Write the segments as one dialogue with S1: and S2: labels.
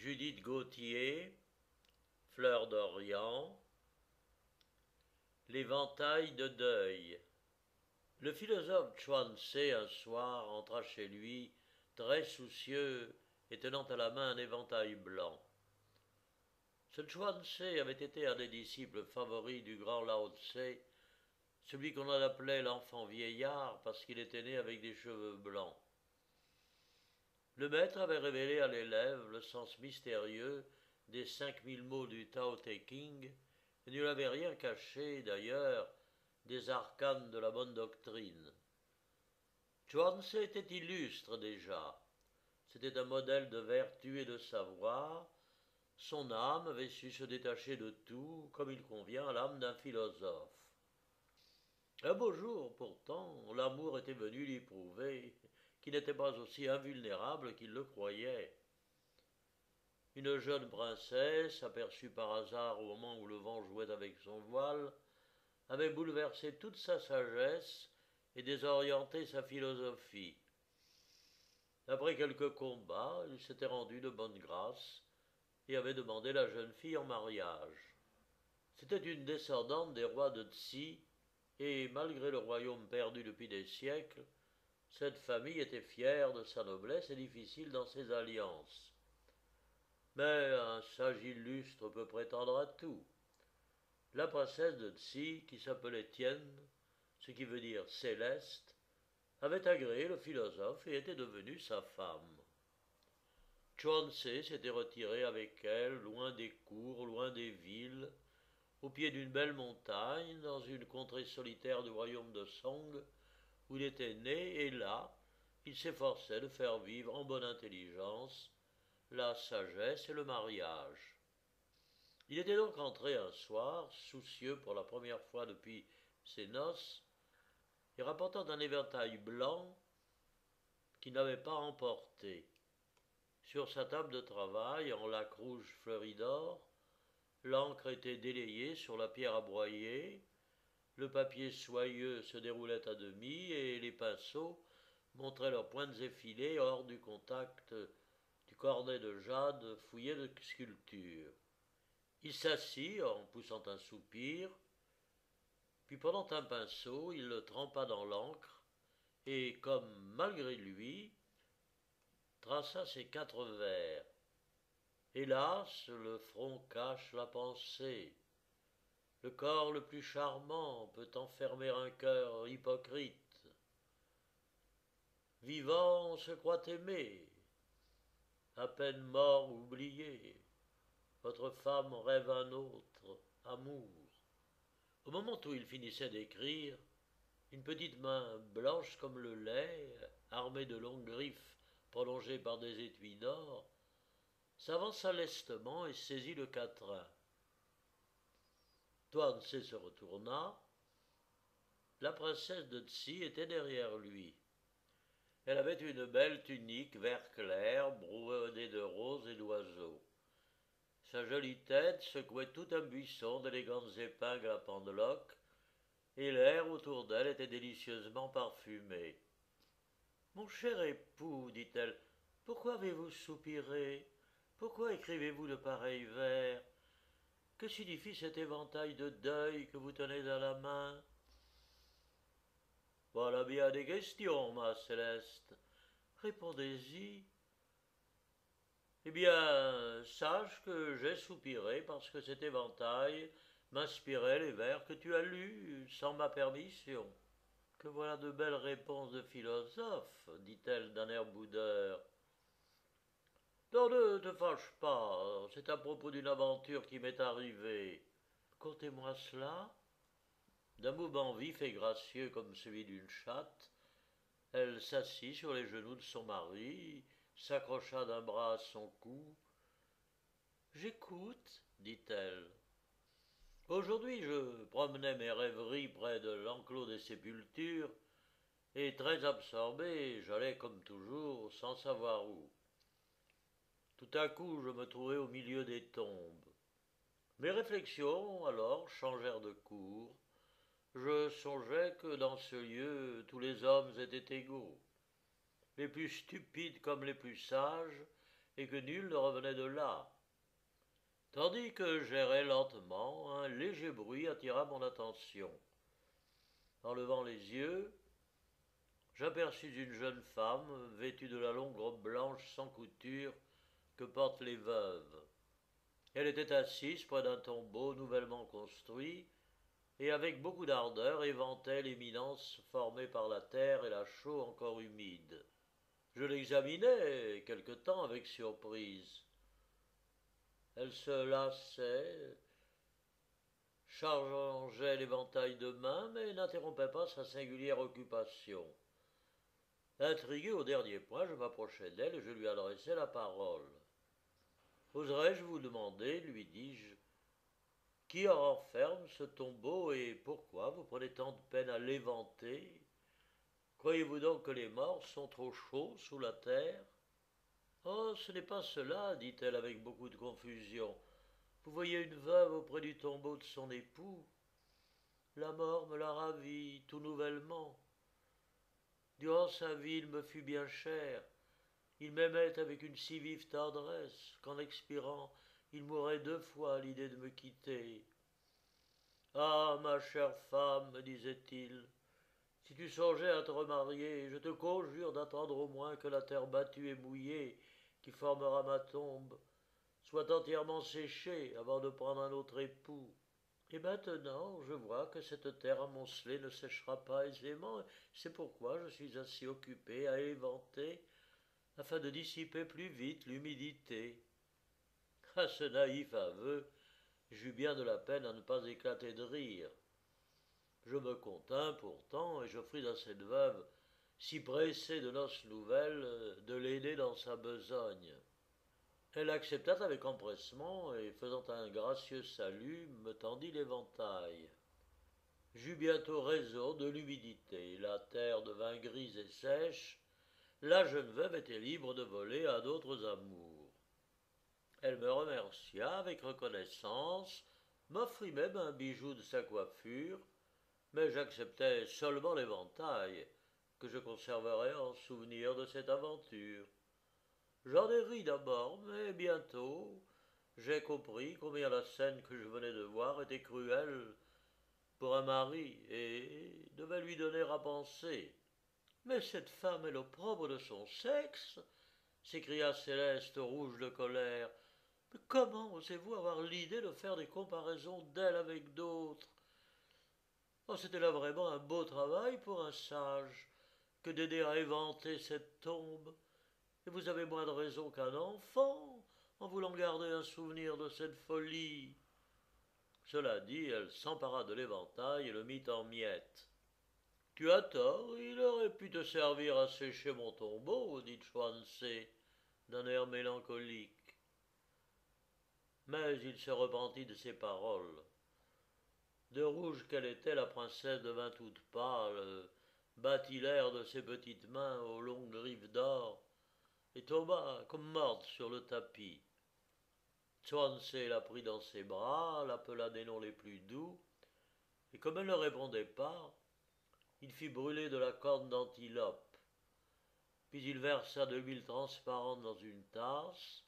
S1: Judith Gautier, Fleur d'Orient, l'éventail de deuil. Le philosophe Chuan Tse un soir entra chez lui, très soucieux et tenant à la main un éventail blanc. Ce Chuan Tse avait été un des disciples favoris du grand Lao Tse, celui qu'on appelait l'enfant vieillard parce qu'il était né avec des cheveux blancs. Le maître avait révélé à l'élève le sens mystérieux des 5000 mots du Tao Te Ching et ne lui avait rien caché, d'ailleurs, des arcanes de la bonne doctrine. Chuan Tse était illustre déjà. C'était un modèle de vertu et de savoir. Son âme avait su se détacher de tout, comme il convient à l'âme d'un philosophe. Un beau jour, pourtant, l'amour était venu lui prouver qu'il n'était pas aussi invulnérable qu'il le croyait. Une jeune princesse, aperçue par hasard au moment où le vent jouait avec son voile, avait bouleversé toute sa sagesse et désorienté sa philosophie. Après quelques combats, il s'était rendu de bonne grâce et avait demandé la jeune fille en mariage. C'était une descendante des rois de Tsi, et malgré le royaume perdu depuis des siècles, cette famille était fière de sa noblesse et difficile dans ses alliances. Mais un sage illustre peut prétendre à tout. La princesse de Tsi, qui s'appelait Tien, ce qui veut dire céleste, avait agréé le philosophe et était devenue sa femme. Chuan Tse s'était retiré avec elle, loin des cours, loin des villes, au pied d'une belle montagne, dans une contrée solitaire du royaume de Song, où il était né, et là, il s'efforçait de faire vivre en bonne intelligence la sagesse et le mariage. Il était donc entré un soir, soucieux pour la première fois depuis ses noces, et rapportant un éventail blanc qu'il n'avait pas emporté. Sur sa table de travail, en laque rouge fleurie d'or, l'encre était délayée sur la pierre à broyer, le papier soyeux se déroulait à demi et les pinceaux montraient leurs pointes effilées hors du contact du cornet de jade fouillé de sculptures. Il s'assit en poussant un soupir, puis prenant un pinceau, il le trempa dans l'encre et, comme malgré lui, traça ses 4 vers. Hélas, le front cache la pensée. Le corps le plus charmant peut enfermer un cœur hypocrite. Vivant, on se croit aimé, à peine mort oublié. Votre femme rêve un autre amour. Au moment où il finissait d'écrire, une petite main blanche comme le lait, armée de longues griffes prolongées par des étuis d'or, s'avança lestement et saisit le quatrain. Chuan Tse se retourna. La princesse de Tsi était derrière lui. Elle avait une belle tunique vert clair, brodée de roses et d'oiseaux. Sa jolie tête secouait tout un buisson d'élégantes épingles à pendeloques, et l'air autour d'elle était délicieusement parfumé. Mon cher époux, dit-elle, pourquoi avez-vous soupiré? Pourquoi écrivez-vous de pareils vers? Que signifie cet éventail de deuil que vous tenez à la main? Voilà bien des questions, ma Céleste. Répondez-y. Eh bien, sache que j'ai soupiré parce que cet éventail m'inspirait les vers que tu as lus sans ma permission. Que voilà de belles réponses de philosophe, dit-elle d'un air boudeur. Non, ne te fâche pas, c'est à propos d'une aventure qui m'est arrivée. Contez-moi cela. D'un mouvement vif et gracieux comme celui d'une chatte, elle s'assit sur les genoux de son mari, s'accrocha d'un bras à son cou. J'écoute, dit-elle. Aujourd'hui, je promenais mes rêveries près de l'enclos des sépultures, et très absorbé, j'allais comme toujours, sans savoir où. Tout à coup, je me trouvai au milieu des tombes. Mes réflexions, alors, changèrent de cours. Je songeais que dans ce lieu, tous les hommes étaient égaux. Les plus stupides comme les plus sages, et que nul ne revenait de là. Tandis que j'errais lentement, un léger bruit attira mon attention. En levant les yeux, j'aperçus une jeune femme vêtue de la longue robe blanche sans couture que portent les veuves. Elle était assise près d'un tombeau nouvellement construit et avec beaucoup d'ardeur éventait l'éminence formée par la terre et la chaux encore humide. Je l'examinai quelque temps avec surprise. Elle se lassait, chargeait l'éventail de main, mais n'interrompait pas sa singulière occupation. Intrigué au dernier point, je m'approchai d'elle et je lui adressai la parole. Oserais-je vous demander, lui dis-je, qui renferme ce tombeau et pourquoi vous prenez tant de peine à l'éventer? Croyez-vous donc que les morts sont trop chauds sous la terre? Oh, ce n'est pas cela, dit-elle avec beaucoup de confusion. Vous voyez une veuve auprès du tombeau de son époux. La mort me l'a ravie tout nouvellement. Durant sa vie, il me fut bien cher. Il m'aimait avec une si vive tendresse qu'en expirant, il mourait 2 fois à l'idée de me quitter. Ah, ma chère femme, me disait-il, si tu songeais à te remarier, je te conjure d'attendre au moins que la terre battue et mouillée, qui formera ma tombe, soit entièrement séchée avant de prendre un autre époux. Et maintenant, je vois que cette terre amoncelée ne séchera pas aisément, c'est pourquoi je suis ainsi occupé à éventer, afin de dissiper plus vite l'humidité. À ce naïf aveu, j'eus bien de la peine à ne pas éclater de rire. Je me contins pourtant et j'offris à cette veuve, si pressée de noces nouvelles, de l'aider dans sa besogne. Elle accepta avec empressement et, faisant un gracieux salut, me tendit l'éventail. J'eus bientôt raison de l'humidité. La terre devint grise et sèche. La jeune veuve était libre de voler à d'autres amours. Elle me remercia avec reconnaissance, m'offrit même un bijou de sa coiffure, mais j'acceptai seulement l'éventail, que je conserverai en souvenir de cette aventure. J'en ai ri d'abord, mais bientôt j'ai compris combien la scène que je venais de voir était cruelle pour un mari et devait lui donner à penser. Mais cette femme est l'opprobre de son sexe, s'écria Céleste rouge de colère. Mais comment osez-vous avoir l'idée de faire des comparaisons d'elle avec d'autres? Oh, c'était là vraiment un beau travail pour un sage que d'aider à éventer cette tombe. Et vous avez moins de raison qu'un enfant en voulant garder un souvenir de cette folie. Cela dit, elle s'empara de l'éventail et le mit en miettes. Tu as tort, il aurait pu te servir à sécher mon tombeau, dit Chuan-Tze, d'un air mélancolique. Mais il se repentit de ses paroles. De rouge qu'elle était, la princesse devint toute pâle, battit l'air de ses petites mains aux longues griffes d'or, et tomba comme morte sur le tapis. Chuan-Tze la prit dans ses bras, l'appela des noms les plus doux, et comme elle ne répondait pas, il fit brûler de la corne d'antilope. Puis il versa de l'huile transparente dans une tasse,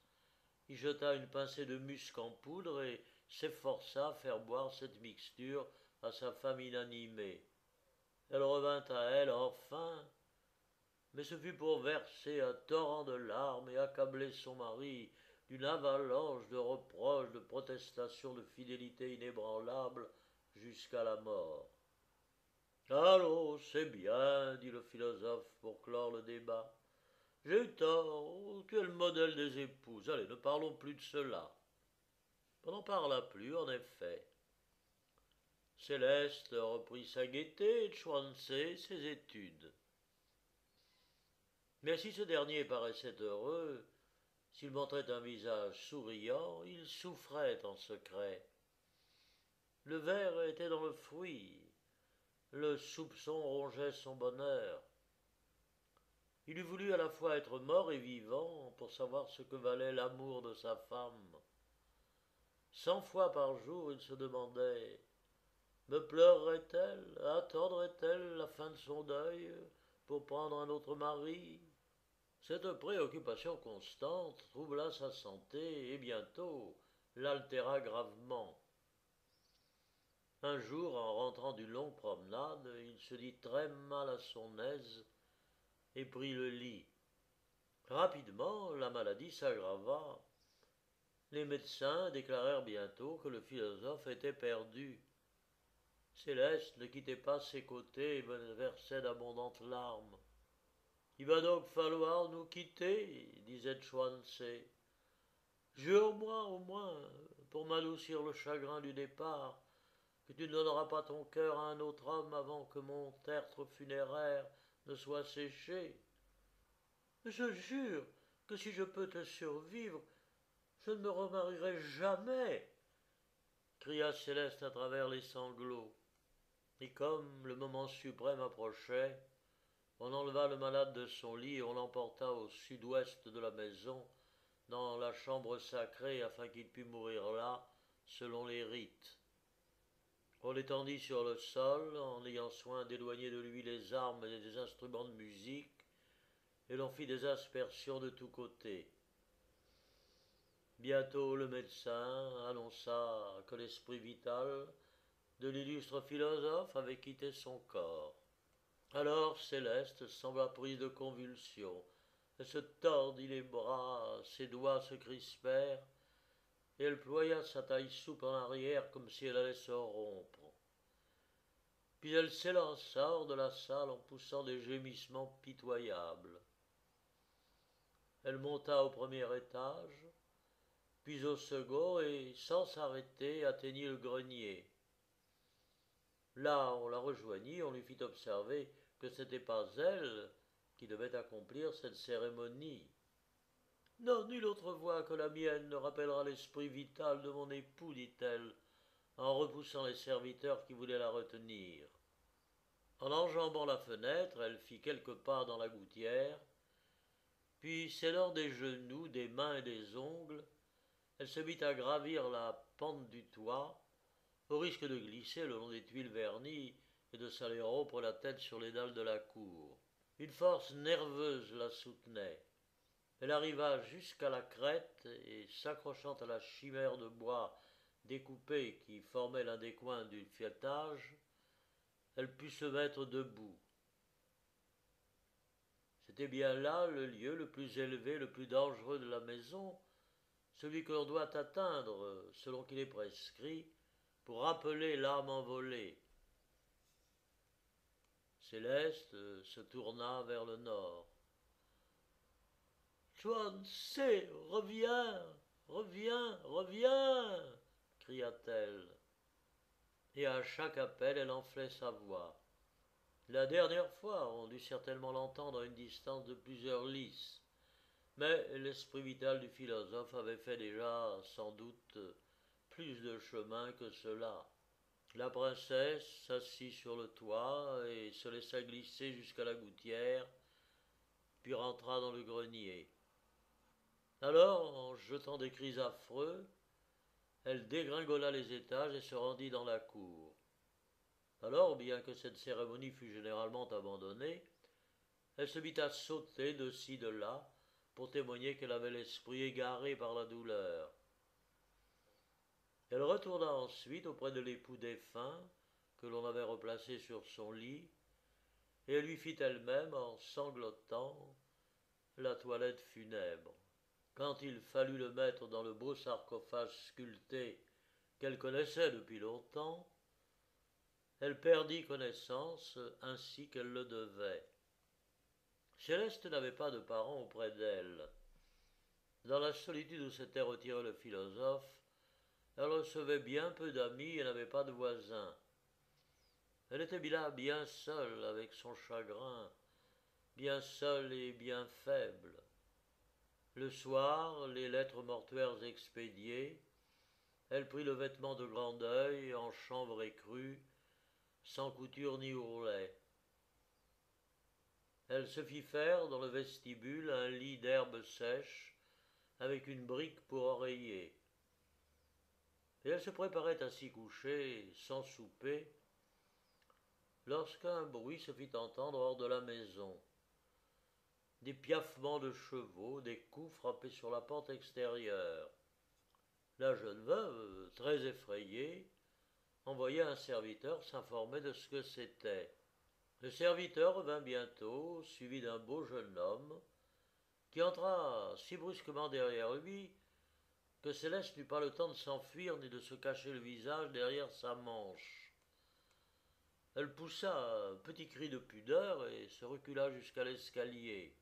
S1: y jeta une pincée de musc en poudre et s'efforça à faire boire cette mixture à sa femme inanimée. Elle revint à elle enfin, mais ce fut pour verser un torrent de larmes et accabler son mari d'une avalanche de reproches, de protestations de fidélité inébranlable jusqu'à la mort. Allons, c'est bien, dit le philosophe pour clore le débat. J'ai eu tort, tu es le modèle des épouses. Allez, ne parlons plus de cela. On n'en parla plus, en effet. Céleste reprit sa gaieté et Chuan-Tze ses études. Mais si ce dernier paraissait heureux, s'il montrait un visage souriant, il souffrait en secret. Le ver était dans le fruit, le soupçon rongeait son bonheur. Il eût voulu à la fois être mort et vivant pour savoir ce que valait l'amour de sa femme. 100 fois par jour il se demandait: me pleurerait-elle, attendrait-elle la fin de son deuil pour prendre un autre mari? Cette préoccupation constante troubla sa santé et bientôt l'altéra gravement. Un jour, en rentrant d'une longue promenade, il se dit très mal à son aise et prit le lit. Rapidement, la maladie s'aggrava. Les médecins déclarèrent bientôt que le philosophe était perdu. Céleste ne quittait pas ses côtés et versait d'abondantes larmes. Il va donc falloir nous quitter, disait Chuan-Tze. Jure-moi au moins, pour m'adoucir le chagrin du départ, que tu ne donneras pas ton cœur à un autre homme avant que mon tertre funéraire ne soit séché. Je jure que si je peux te survivre, je ne me remarierai jamais, cria Céleste à travers les sanglots. Et comme le moment suprême approchait, on enleva le malade de son lit et on l'emporta au sud-ouest de la maison, dans la chambre sacrée, afin qu'il pût mourir là, selon les rites. On l'étendit sur le sol, en ayant soin d'éloigner de lui les armes et des instruments de musique, et l'on fit des aspersions de tous côtés. Bientôt le médecin annonça que l'esprit vital de l'illustre philosophe avait quitté son corps. Alors Céleste sembla prise de convulsions. Elle se tordit les bras, ses doigts se crispèrent, et elle ploya sa taille souple en arrière comme si elle allait se rompre. Puis elle s'élança hors de la salle en poussant des gémissements pitoyables. Elle monta au premier étage, puis au second, et, sans s'arrêter, atteignit le grenier. Là, on la rejoignit, on lui fit observer que ce n'était pas elle qui devait accomplir cette cérémonie. Non, nulle autre voix que la mienne ne rappellera l'esprit vital de mon époux, dit-elle, en repoussant les serviteurs qui voulaient la retenir. En enjambant la fenêtre, elle fit quelques pas dans la gouttière, puis s'aidant des genoux, des mains et des ongles, elle se mit à gravir la pente du toit, au risque de glisser le long des tuiles vernies et de s'aller rompre la tête sur les dalles de la cour. Une force nerveuse la soutenait. Elle arriva jusqu'à la crête et, s'accrochant à la chimère de bois découpé qui formait l'un des coins du fêtage, elle put se mettre debout. C'était bien là le lieu le plus élevé, le plus dangereux de la maison, celui que l'on doit atteindre, selon qu'il est prescrit, pour rappeler l'âme envolée. Céleste se tourna vers le nord. Chuan-Tze, reviens, reviens, reviens, cria-t-elle. Et à chaque appel, elle enflait sa voix. La dernière fois, on dut certainement l'entendre à une distance de plusieurs lys, mais l'esprit vital du philosophe avait fait déjà, sans doute, plus de chemin que cela. La princesse s'assit sur le toit et se laissa glisser jusqu'à la gouttière, puis rentra dans le grenier. Alors, en jetant des cris affreux, elle dégringola les étages et se rendit dans la cour. Alors, bien que cette cérémonie fût généralement abandonnée, elle se mit à sauter de ci de là pour témoigner qu'elle avait l'esprit égaré par la douleur. Elle retourna ensuite auprès de l'époux défunt que l'on avait replacé sur son lit, et elle lui fit elle-même, en sanglotant, la toilette funèbre. Quand il fallut le mettre dans le beau sarcophage sculpté qu'elle connaissait depuis longtemps, elle perdit connaissance ainsi qu'elle le devait. Céleste n'avait pas de parents auprès d'elle. Dans la solitude où s'était retiré le philosophe, elle recevait bien peu d'amis et n'avait pas de voisins. Elle était là bien seule avec son chagrin, bien seule et bien faible. Le soir, les lettres mortuaires expédiées, elle prit le vêtement de grand deuil en chanvre écrue, sans couture ni ourlet. Elle se fit faire dans le vestibule un lit d'herbes sèches avec une brique pour oreiller. Et elle se préparait à s'y coucher sans souper, lorsqu'un bruit se fit entendre hors de la maison. des piaffements de chevaux, des coups frappés sur la porte extérieure. La jeune veuve, très effrayée, envoya un serviteur s'informer de ce que c'était. Le serviteur revint bientôt, suivi d'un beau jeune homme, qui entra si brusquement derrière lui que Céleste n'eut pas le temps de s'enfuir ni de se cacher le visage derrière sa manche. Elle poussa un petit cri de pudeur et se recula jusqu'à l'escalier.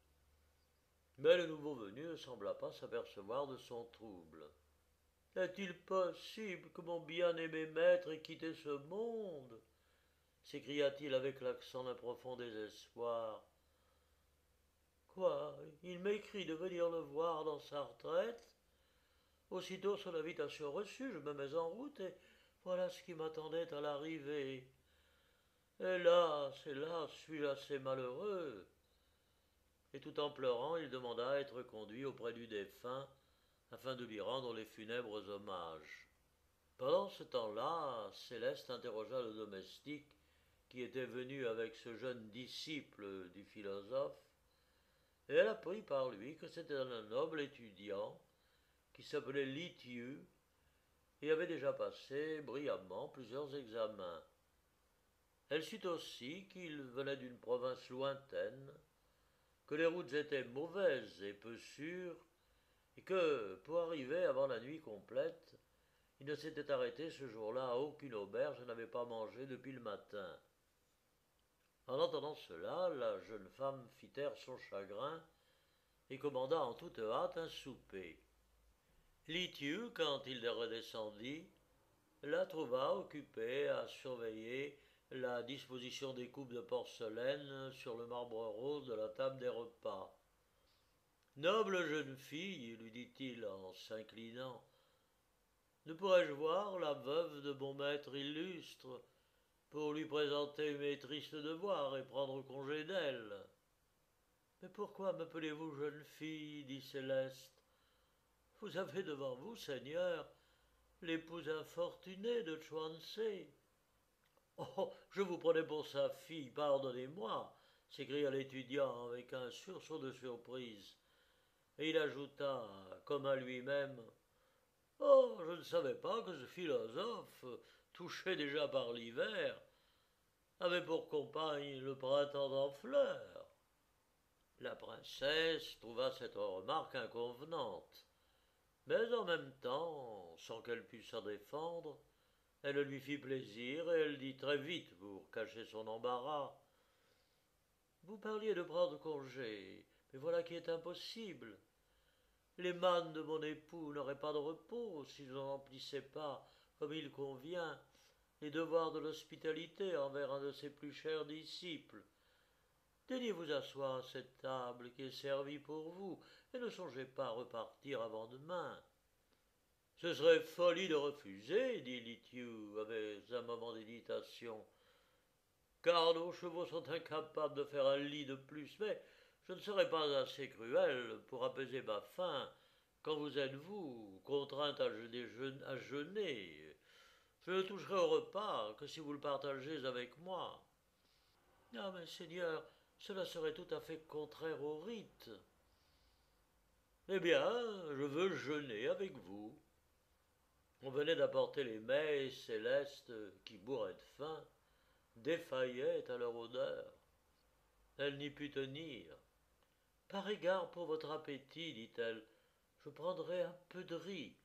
S1: Mais le nouveau venu ne sembla pas s'apercevoir de son trouble. Est-il possible que mon bien-aimé maître ait quitté ce monde s'écria-t-il avec l'accent d'un profond désespoir. Quoi, il m'écrit de venir le voir dans sa retraite. Aussitôt son invitation reçue, je me mets en route et voilà ce qui m'attendait à l'arrivée. Hélas, hélas, suis-je assez malheureux. Et tout en pleurant, il demanda à être conduit auprès du défunt afin de lui rendre les funèbres hommages. Pendant ce temps-là, Céleste interrogea le domestique qui était venu avec ce jeune disciple du philosophe, et elle apprit par lui que c'était un noble étudiant qui s'appelait Li Thieu et avait déjà passé brillamment plusieurs examens. Elle sut aussi qu'il venait d'une province lointaine, que les routes étaient mauvaises et peu sûres, et que, pour arriver avant la nuit complète, il ne s'était arrêté ce jour-là à aucune auberge et n'avait pas mangé depuis le matin. En entendant cela, la jeune femme fit taire son chagrin et commanda en toute hâte un souper. Li Thieu, quand il redescendit, la trouva occupée à surveiller la disposition des coupes de porcelaine sur le marbre rose de la table des repas. Noble jeune fille, lui dit-il en s'inclinant, ne pourrais-je voir la veuve de mon maître illustre pour lui présenter mes tristes devoirs et prendre congé d'elle? Mais pourquoi m'appelez-vous jeune fille dit Céleste. Vous avez devant vous, Seigneur, l'épouse infortunée de Chuan-Tze. Oh, je vous prenais pour sa fille, pardonnez-moi, s'écria l'étudiant avec un sursaut de surprise. Et il ajouta, comme à lui-même, oh, je ne savais pas que ce philosophe, touché déjà par l'hiver, avait pour compagne le printemps en fleurs. La princesse trouva cette remarque inconvenante, mais en même temps, sans qu'elle pût s'en défendre, elle lui fit plaisir et elle dit très vite pour cacher son embarras. Vous parliez de prendre congé, mais voilà qui est impossible. Les mânes de mon époux n'auraient pas de repos s'ils ne remplissaient pas, comme il convient, les devoirs de l'hospitalité envers un de ses plus chers disciples. Daignez vous asseoir à cette table qui est servie pour vous, et ne songez pas à repartir avant demain. Ce serait folie de refuser, dit Li Thieu avec un moment d'hésitation, car nos chevaux sont incapables de faire un lit de plus, mais je ne serai pas assez cruel pour apaiser ma faim quand vous êtes, vous, contrainte à jeûner. Je ne toucherai au repas que si vous le partagez avec moi. Ah, mais Seigneur, cela serait tout à fait contraire au rite. Eh bien, je veux jeûner avec vous. On venait d'apporter les mets et Céleste, qui bourrait de faim, défaillait à leur odeur. Elle n'y put tenir. Par égard pour votre appétit, dit-elle, je prendrai un peu de riz.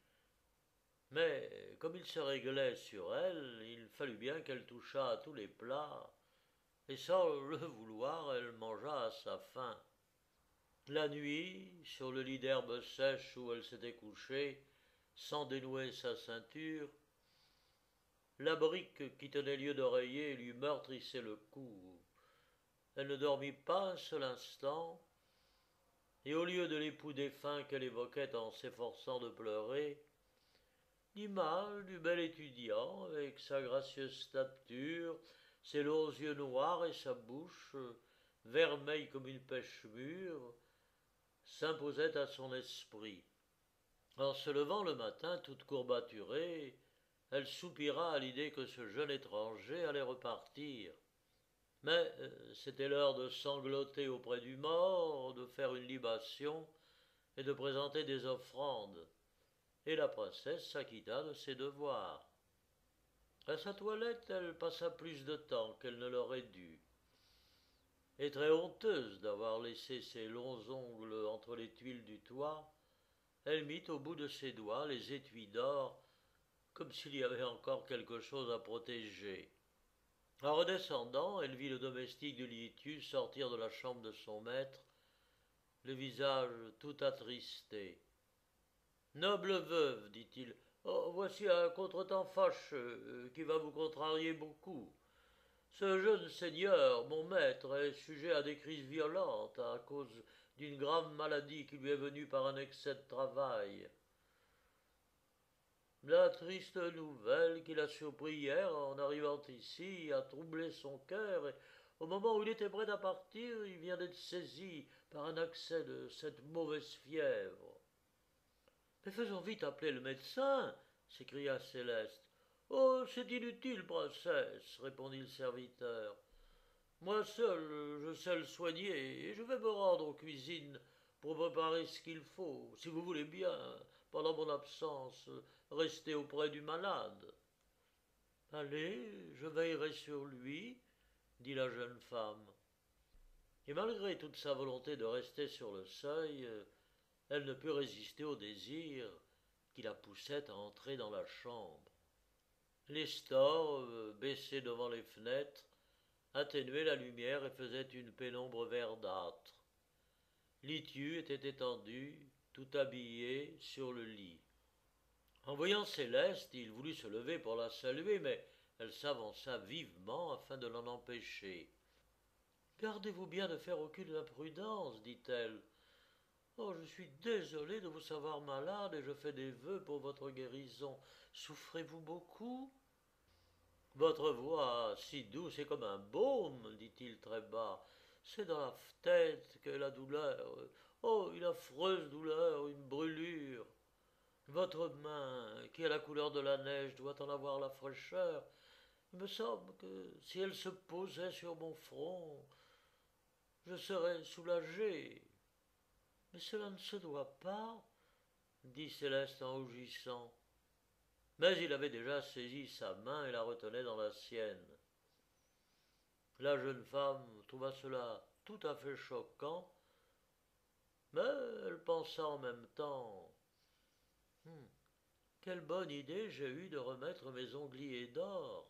S1: Mais comme il se réglait sur elle, il fallut bien qu'elle touchât à tous les plats, et sans le vouloir, elle mangea à sa faim. La nuit, sur le lit d'herbe sèche où elle s'était couchée, sans dénouer sa ceinture, la brique qui tenait lieu d'oreiller lui meurtrissait le cou. Elle ne dormit pas un seul instant, et au lieu de l'époux défunt qu'elle évoquait en s'efforçant de pleurer, l'image du bel étudiant, avec sa gracieuse stature, ses longs yeux noirs et sa bouche, vermeille comme une pêche mûre, s'imposait à son esprit. En se levant le matin, toute courbaturée, elle soupira à l'idée que ce jeune étranger allait repartir. Mais c'était l'heure de sangloter auprès du mort, de faire une libation et de présenter des offrandes, et la princesse s'acquitta de ses devoirs. À sa toilette, elle passa plus de temps qu'elle ne l'aurait dû, et très honteuse d'avoir laissé ses longs ongles entre les tuiles du toit, elle mit au bout de ses doigts les étuis d'or, comme s'il y avait encore quelque chose à protéger. En redescendant, elle vit le domestique de Liétu sortir de la chambre de son maître, le visage tout attristé. Noble veuve, dit-il, oh, voici un contretemps fâcheux qui va vous contrarier beaucoup. Ce jeune seigneur, mon maître, est sujet à des crises violentes à cause d'une grave maladie qui lui est venue par un excès de travail. La triste nouvelle qu'il a surpris hier en arrivant ici a troublé son cœur et au moment où il était prêt à partir, il vient d'être saisi par un accès de cette mauvaise fièvre. Mais faisons vite appeler le médecin, s'écria Céleste. Oh, c'est inutile, princesse, répondit le serviteur. Moi seul, je sais le soigner, et je vais me rendre aux cuisines pour préparer ce qu'il faut, si vous voulez bien, pendant mon absence, rester auprès du malade. Allez, je veillerai sur lui, dit la jeune femme. Et malgré toute sa volonté de rester sur le seuil, elle ne put résister au désir qui la poussait à entrer dans la chambre. Les stores, baissés devant les fenêtres, atténuaient la lumière et faisaient une pénombre verdâtre. Litiu était étendu, tout habillé, sur le lit. En voyant Céleste, il voulut se lever pour la saluer, mais elle s'avança vivement afin de l'en empêcher. Gardez-vous bien de faire aucune imprudence, dit-elle. Oh, je suis désolée de vous savoir malade et je fais des vœux pour votre guérison. Souffrez-vous beaucoup? Votre voix, si douce et comme un baume, dit-il très bas, c'est dans la tête qu'est la douleur. Oh, une affreuse douleur, une brûlure. Votre main, qui a la couleur de la neige, doit en avoir la fraîcheur. Il me semble que si elle se posait sur mon front, je serais soulagé. Mais cela ne se doit pas, dit Céleste en rougissant. Mais il avait déjà saisi sa main et la retenait dans la sienne. La jeune femme trouva cela tout à fait choquant, mais elle pensa en même temps quelle bonne idée j'ai eue de remettre mes ongliers d'or.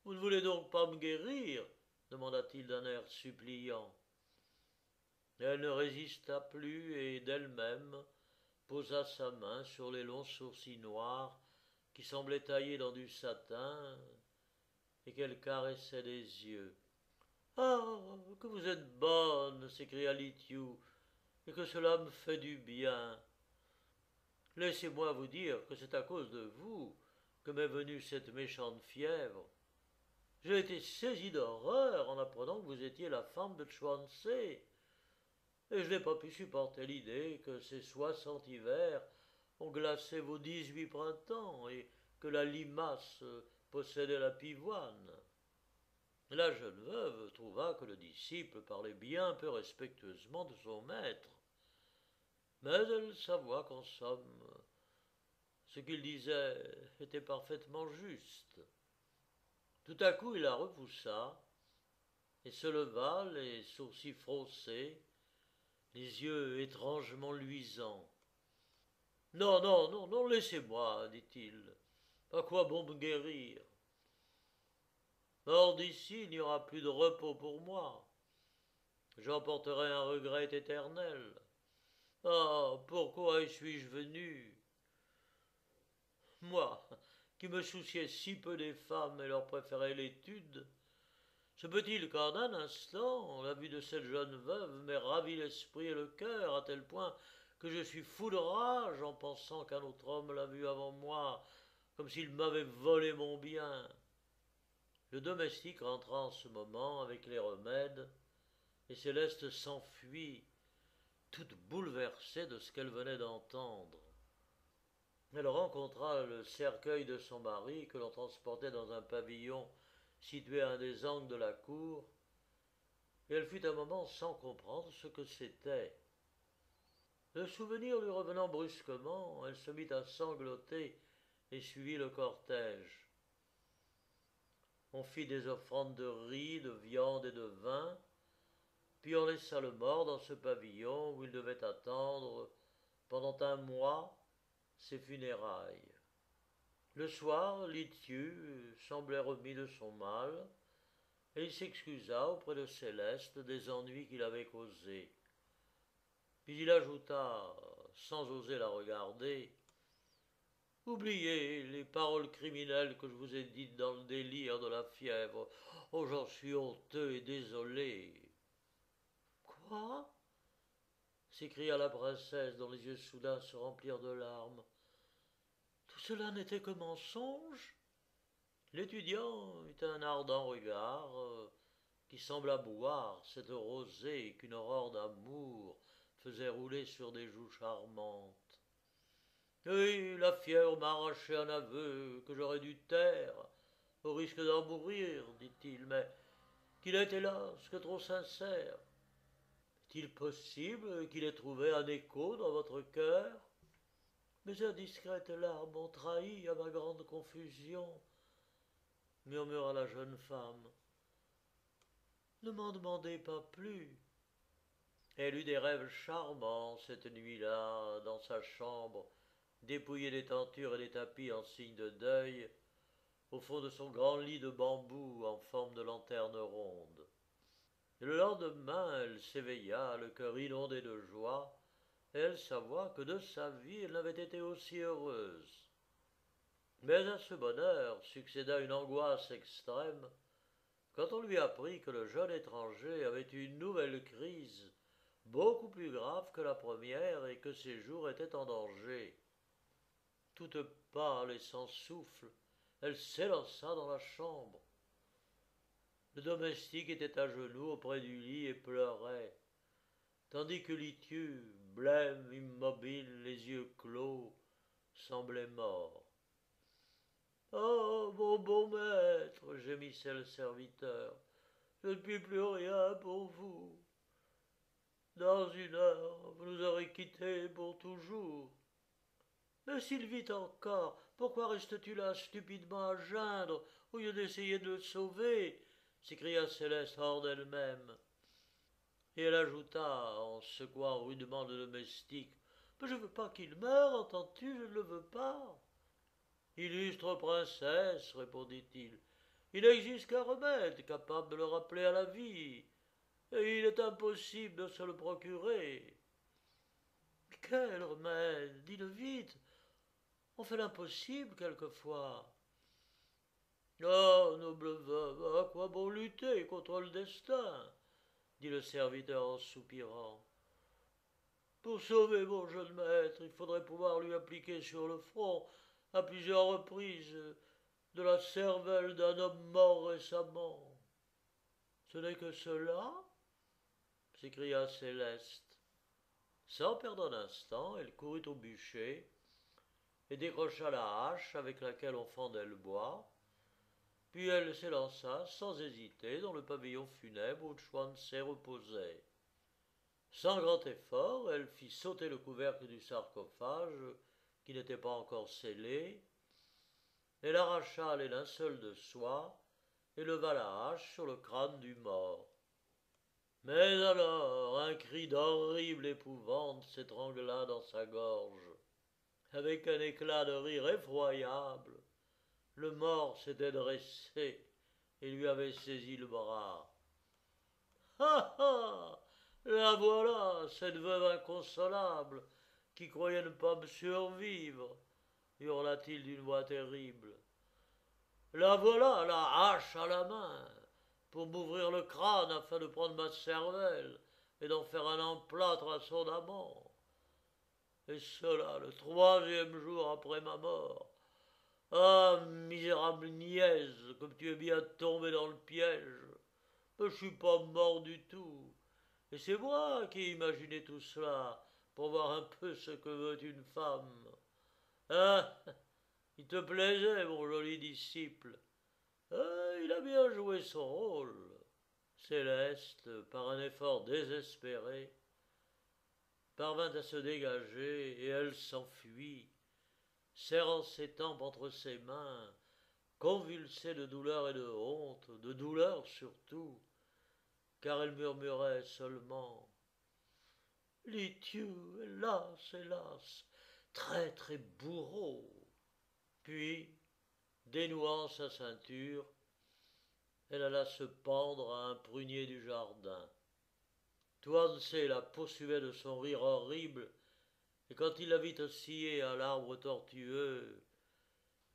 S1: Vous ne voulez donc pas me guérir demanda-t-il d'un air suppliant. Elle ne résista plus et d'elle-même posa sa main sur les longs sourcils noirs qui semblaient taillés dans du satin et qu'elle caressait des yeux. Ah, que vous êtes bonne, s'écria Litiu, et que cela me fait du bien. Laissez-moi vous dire que c'est à cause de vous que m'est venue cette méchante fièvre. J'ai été saisi d'horreur en apprenant que vous étiez la femme de Chuansé, et je n'ai pas pu supporter l'idée que ces 60 hivers ont glacé vos 18 printemps et que la limace possédait la pivoine. La jeune veuve trouva que le disciple parlait bien peu respectueusement de son maître, mais elle s'avoua qu'en somme, ce qu'il disait était parfaitement juste. Tout à coup, il la repoussa et se leva, les sourcils froncés, les yeux étrangement luisants. Non, non, non, non, laissez-moi, dit-il. À quoi bon me guérir? Hors d'ici, il n'y aura plus de repos pour moi. J'emporterai un regret éternel. Ah, pourquoi y suis-je venu? Moi, qui me souciais si peu des femmes et leur préférais l'étude, se peut-il qu'en un instant, la vue de cette jeune veuve m'ait ravi l'esprit et le cœur à tel point que je suis fou de rage en pensant qu'un autre homme l'a vue avant moi, comme s'il m'avait volé mon bien. Le domestique rentra en ce moment avec les remèdes, et Céleste s'enfuit, toute bouleversée de ce qu'elle venait d'entendre. Elle rencontra le cercueil de son mari que l'on transportait dans un pavillon situé à un des angles de la cour, et elle fut un moment sans comprendre ce que c'était. Le souvenir lui revenant brusquement, elle se mit à sangloter et suivit le cortège. On fit des offrandes de riz, de viande et de vin, puis on laissa le mort dans ce pavillon où il devait attendre, pendant un mois, ses funérailles. Le soir, Lithieu semblait remis de son mal, et il s'excusa auprès de Céleste des ennuis qu'il avait causés. Puis il ajouta, sans oser la regarder, oubliez les paroles criminelles que je vous ai dites dans le délire de la fièvre. Oh, j'en suis honteux et désolé. Quoi? S'écria la princesse, dont les yeux soudain se remplirent de larmes. Tout cela n'était que mensonge? L'étudiant eut un ardent regard qui sembla boire cette rosée qu'une aurore d'amour faisait rouler sur des joues charmantes. Oui, la fièvre m'a arraché un aveu que j'aurais dû taire, au risque d'en mourir, dit-il, mais qu'il est hélas que trop sincère. Est-il possible qu'il ait trouvé un écho dans votre cœur? Mes indiscrètes larmes m'ont trahi à ma grande confusion, murmura la jeune femme. Ne m'en demandez pas plus. Elle eut des rêves charmants cette nuit-là, dans sa chambre, dépouillée des tentures et des tapis en signe de deuil, au fond de son grand lit de bambou en forme de lanterne ronde. Et le lendemain, elle s'éveilla, le cœur inondé de joie, et elle s'avoua que de sa vie elle n'avait été aussi heureuse. Mais à ce bonheur succéda une angoisse extrême, quand on lui apprit que le jeune étranger avait eu une nouvelle crise, beaucoup plus grave que la première, et que ses jours étaient en danger. Toute pâle et sans souffle, elle s'élança dans la chambre. Le domestique était à genoux auprès du lit et pleurait, tandis que Lithieu, blême, immobile, les yeux clos, semblait mort. Oh, mon bon maître, gémissait le serviteur, je ne puis plus rien pour vous. Dans une heure, vous nous aurez quittés pour toujours. Mais s'il vit encore, pourquoi restes-tu là stupidement à geindre, au lieu d'essayer de le sauver? S'écria Céleste hors d'elle-même. Et elle ajouta, en secouant rudement le domestique, mais je ne veux pas qu'il meure, entends-tu, je ne le veux pas. Illustre princesse, répondit-il, il n'existe qu'un remède capable de le rappeler à la vie, et il est impossible de se le procurer. Quel remède? Dis-le vite. On fait l'impossible quelquefois. Oh, noble veuve, à quoi bon lutter contre le destin? Dit le serviteur en soupirant. Pour sauver mon jeune maître, il faudrait pouvoir lui appliquer sur le front, à plusieurs reprises, de la cervelle d'un homme mort récemment. Ce n'est que cela? S'écria Céleste. Sans perdre un instant, elle courut au bûcher et décrocha la hache avec laquelle on fendait le bois, puis elle s'élança sans hésiter dans le pavillon funèbre où Chuan-Tze reposait. Sans grand effort, elle fit sauter le couvercle du sarcophage, qui n'était pas encore scellé. Elle arracha les linceuls de soie et leva la hache sur le crâne du mort. Mais alors, un cri d'horrible épouvante s'étrangla dans sa gorge. Avec un éclat de rire effroyable, le mort s'était dressé et lui avait saisi le bras. Ah ah! La voilà, cette veuve inconsolable, qui croyait ne pas me survivre, hurla-t-il d'une voix terrible. La voilà, la hache à la main, pour m'ouvrir le crâne afin de prendre ma cervelle et d'en faire un emplâtre à son amant. Et cela le troisième jour après ma mort. Ah, misérable niaise, comme tu es bien tombé dans le piège. Mais je suis pas mort du tout. Et c'est moi qui ai imaginé tout cela, pour voir un peu ce que veut une femme. Ah, il te plaisait, mon joli disciple. Il a bien joué son rôle. Céleste, par un effort désespéré, parvint à se dégager et elle s'enfuit, serrant ses tempes entre ses mains, convulsée de douleur et de honte, de douleur surtout, car elle murmurait seulement Litiou, hélas, hélas, traître et bourreau. Puis, dénouant sa ceinture, elle alla se pendre à un prunier du jardin. Tuansé la poursuivait de son rire horrible, et quand il la vit osciller à l'arbre tortueux,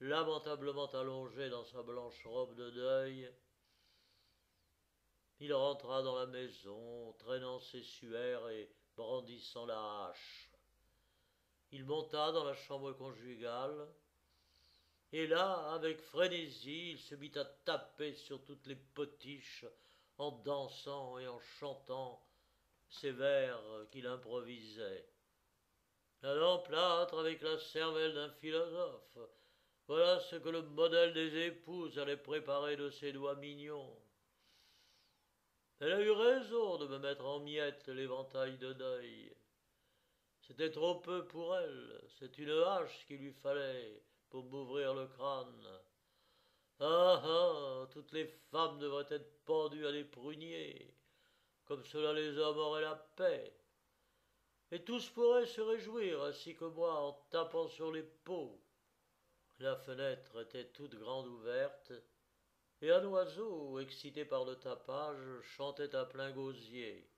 S1: lamentablement allongé dans sa blanche robe de deuil, il rentra dans la maison, traînant ses suaires et brandissant la hache. Il monta dans la chambre conjugale, et là, avec frénésie, il se mit à taper sur toutes les potiches, en dansant et en chantant ces vers qu'il improvisait. Un emplâtre avec la cervelle d'un philosophe, voilà ce que le modèle des épouses allait préparer de ses doigts mignons. Elle a eu raison de me mettre en miettes l'éventail de deuil. C'était trop peu pour elle, c'est une hache qu'il lui fallait pour m'ouvrir le crâne. Ah ah, toutes les femmes devraient être pendues à des pruniers, comme cela les hommes auraient la paix. Et tous pourraient se réjouir, ainsi que moi, en tapant sur les peaux. La fenêtre était toute grande ouverte, et un oiseau, excité par le tapage, chantait à plein gosier.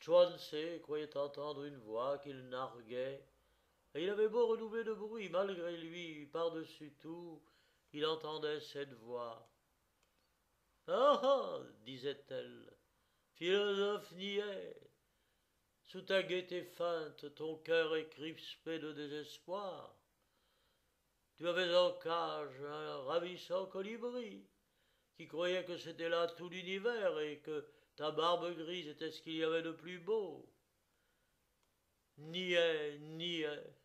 S1: Chuan-Tze croyait entendre une voix qu'il narguait, et il avait beau redoubler de bruit, malgré lui, par-dessus tout, il entendait cette voix. Ah ah, disait-elle, philosophe niais, sous ta gaieté feinte, ton cœur est crispé de désespoir. Tu avais en cage un ravissant colibri qui croyait que c'était là tout l'univers et que ta barbe grise était ce qu'il y avait de plus beau. Niais, niais,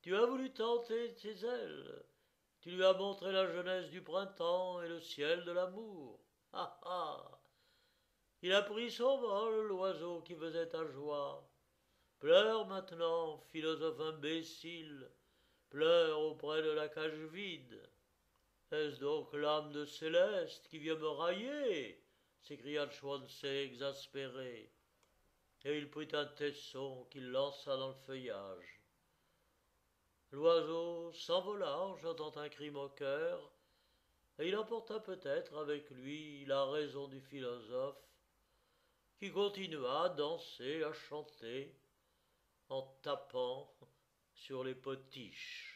S1: tu as voulu tenter tes ailes, tu lui as montré la jeunesse du printemps et le ciel de l'amour. Ah ah, il a pris son vol, l'oiseau qui faisait ta joie. Pleure maintenant, philosophe imbécile, pleure auprès de la cage vide. Est-ce donc l'âme de Céleste qui vient me railler s'écria Chuan-Tze exaspéré, et il prit un tesson qu'il lança dans le feuillage. L'oiseau s'envola en chantant un cri moqueur, et il emporta peut-être avec lui la raison du philosophe, qui continua à danser, à chanter, en tapant sur les potiches.